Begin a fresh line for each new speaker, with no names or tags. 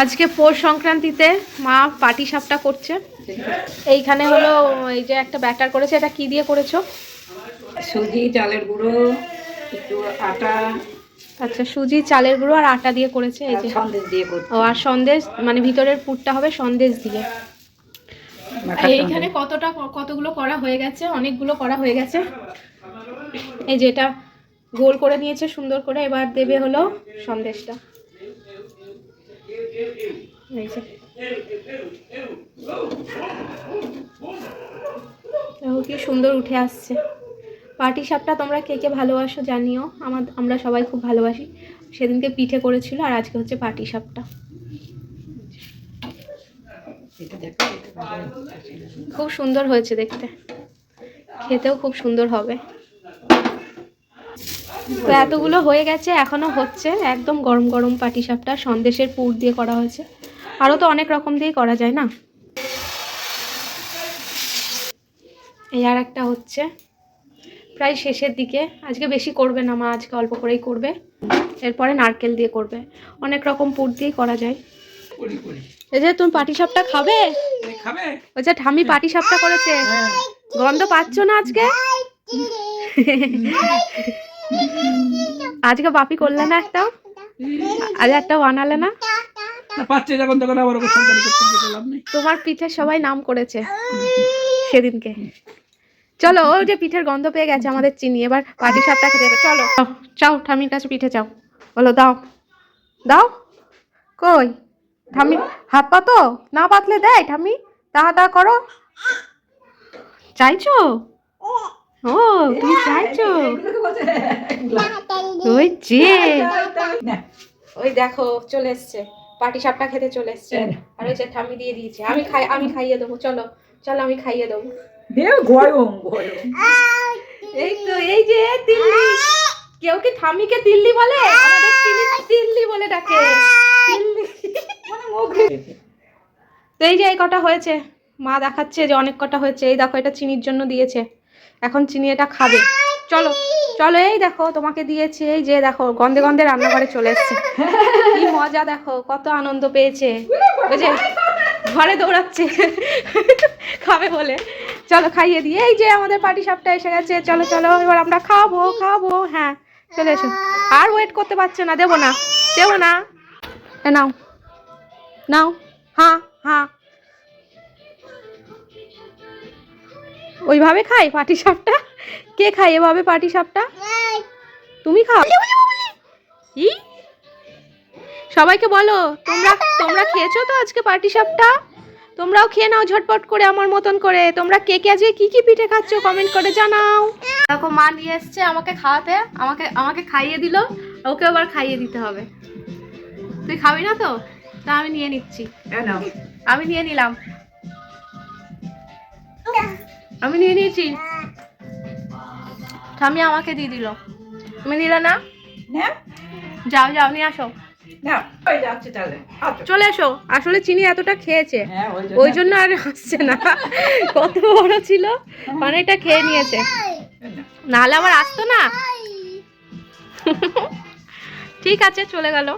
আজকে পৌষ সংক্রান্তিতে মা পাটি সাপটা করছে। এইখানে হলো এই যে একটা ব্যাটার করেছে, এটা কি দিয়ে করেছো?
সুজি, চালের গুঁড়ো, একটু আটা।
আচ্ছা, সুজি, চালের গুঁড়ো আর আটা দিয়ে করেছে। এই যে
সন্দেশ দিয়ে করছি।
ও, আর সন্দেশ মানে ভিতরের পুরটা হবে সন্দেশ দিয়ে। এইখানে কতগুলো করা হয়ে গেছে, অনেকগুলো করা হয়ে গেছে। এই যে এটা গোল করে নিয়েছে সুন্দর করে, এবার দেবে হলো সন্দেশটা। এই যে দেখো কি সুন্দর উঠে আসছে। পাটি সাপটা তোমরা কে কে ভালোবাসো জানিও। আমরা সবাই খুব ভালোবাসি। সেদিনকে পিঠে করেছিল, আর আজকে হচ্ছে পাটি সাপটা। খুব সুন্দর হয়েছে দেখতে, খেতেও খুব সুন্দর হবে। তো এতগুলো হয়ে গেছে, এখনো হচ্ছে। একদম গরম গরম পাটি সাপটা সন্দেশের পুর দিয়ে করা হয়েছে। আরও তো অনেক রকম দিয়েই করা যায় না। এই আর একটা হচ্ছে, প্রায় শেষের দিকে। আজকে বেশি করবে না মা, আজকে অল্প করেই করবে। এরপরে নারকেল দিয়ে করবে। অনেক রকম পুর দিয়েই করা যায়। এই যে তুমি পাটি সাপটা খাবে? ওই যে ঠামি পাটি সাপটা করেছে, গন্ধ পাচ্ছ না আজকে? আজকে বাপি করলে না একটাও? আজ একটাও বানালে না? তোমার পিঠের সবাই নাম করেছে সেদিনকে। চলো, ওই যে পিঠের গন্ধ পেয়ে গেছে আমাদের চিনি, এবার পাটি সাপটা খেতে হবে। চলো চাও, ঠামির কাছে পিঠে চাও। বলো দাও দাও। কই ঠামি, হাত পাতো না, পাতলে দেয় ঠামি। তা করো। চাইছো? ও তুমি চাইছো? ওই যে ওই দেখো চলে এসছে, পাটি সাপটা খেতে চলে এসছে। আর ওই যে ঠামি দিয়ে দিয়েছে। আমি খাইয়ে দেবো। চলো চলো, আমি খাইয়ে দেবো। এই তো, এই যে দিল্লি। কেউ কি ঠামিকে দিল্লি বলে? আমাদের চিনি দিল্লি বলে ডাকে। তো এই যে এই কটা হয়েছে, মা দেখাচ্ছে যে অনেক কটা হয়েছে। এই দেখো, এটা চিনির জন্য দিয়েছে, এখন চিনি এটা খাবে। চলো চলো, এই দেখো তোমাকে দিয়েছে। এই যে দেখো, গন্ধে গন্ধে রান্নাঘরে চলে এসছে। কি মজা, দেখো কত আনন্দ পেয়েছে। ওই যে ঘরে দৌড়াচ্ছে খাবে বলে। চলো খাইয়ে দিই। এই যে আমাদের পাটি সাপটা এসে গেছে। চলো চলো, এবার আমরা খাবো খাবো। হ্যাঁ চলে এসো। আর ওয়েট করতে পারছে না, দেবো না দেবো না। নাও নাও। হ্যাঁ হ্যাঁ, ওইভাবে খাই পাটি সাপটা? কে খায় এভাবে পাটি সাপটা? তুমি খাও? কি? সবাইকে বলো, তোমরা খেয়েছো তো আজকে পাটি সাপটা? তোমরাও খেয়ে নাও ঝটপট করে আমার মতন করে। তোমরা কে কে আজকে কি কি পিঠে খাচ্ছ কমেন্ট করে জানাও। দেখো মা নিয়ে এসছে আমাকে খাওয়াতে, আমাকে খাইয়ে দিল, ওকে আবার খাইয়ে দিতে হবে। তুই খাবি না তো? তা আমি নিয়ে নিচ্ছি। আমি নিয়ে নিলাম, আমি নিয়ে নিয়েছি। ঠামি আমাকে দিয়ে দিল, তুমি দিলে না? যাও যাও নিয়ে আসো। চলে এসো। আসলে চিনি এতটা খেয়েছে, ওই জন্য আর আসছে না। কত বড় ছিল, অনেকটা খেয়ে নিয়েছে, নাহলে আমার আসতো না। ঠিক আছে, চলে গেল।